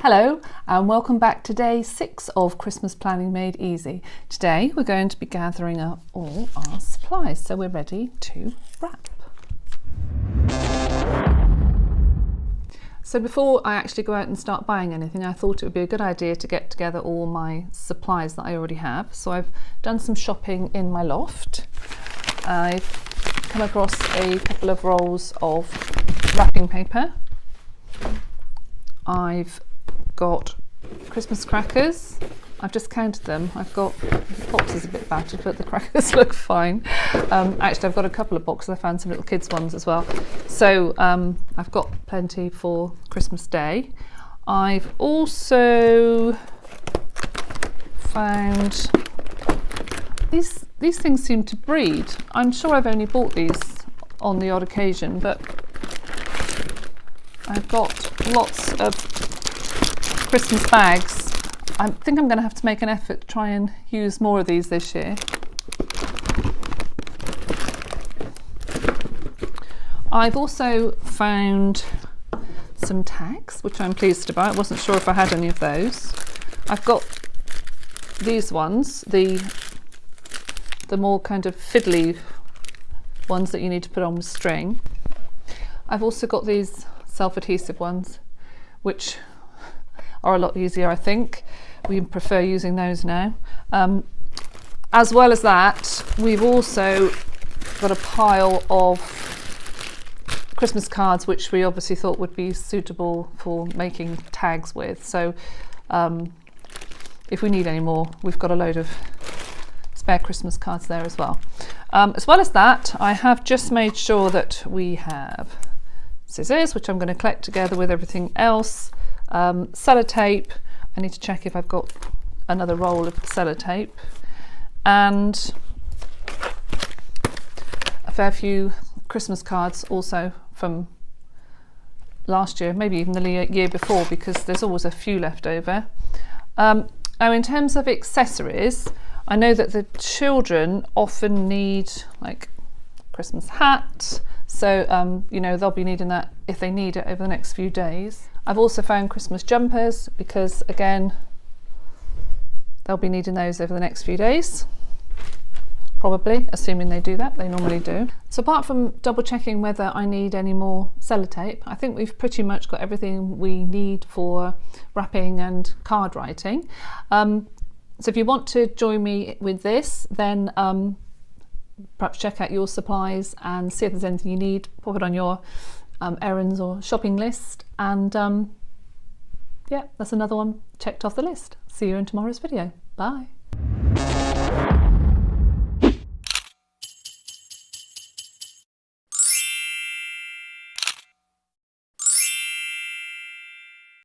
Hello and welcome back to day 6 of Christmas Planning Made Easy. Today we're going to be gathering up all our supplies, so we're ready to wrap. So before I actually go out and start buying anything, I thought it would be a good idea to get together all my supplies that I already have. So I've done some shopping in my loft. I've come across a couple of rolls of wrapping paper. I've got Christmas crackers. I've just counted them. I've got, the box is a bit battered, but the crackers look fine. Actually, I've got a couple of boxes. I found some little kids ones as well. So I've got plenty for Christmas Day. I've also found these things seem to breed. I'm sure I've only bought these on the odd occasion, but I've got lots of Christmas bags. I think I'm going to have to make an effort to try and use more of these this year. I've also found some tags, which I'm pleased about. I wasn't sure if I had any of those. I've got these ones, the more kind of fiddly ones that you need to put on with string. I've also got these self-adhesive ones, which are a lot easier, I think. We prefer using those now. As well as that, we've also got a pile of Christmas cards, which we obviously thought would be suitable for making tags with. So if we need any more, we've got a load of spare Christmas cards there as well. As well as that, I have just made sure that we have scissors, which I'm going to collect together with everything else. Sellotape. I need to check if I've got another roll of sellotape, and a fair few Christmas cards also from last year, maybe even the year before, because there's always a few left over. Now in terms of accessories, I know that the children often need like Christmas hat, so you know, they'll be needing that if they need it over the next few days. I've also found Christmas jumpers because, again, they'll be needing those over the next few days, probably, assuming they do that. They normally do. So apart from double checking whether I need any more sellotape, I think we've pretty much got everything we need for wrapping and card writing. So if you want to join me with this, then perhaps check out your supplies and see if there's anything you need. Pop it on your errands or shopping list, and yeah, that's another one checked off the list. See you in tomorrow's video. Bye.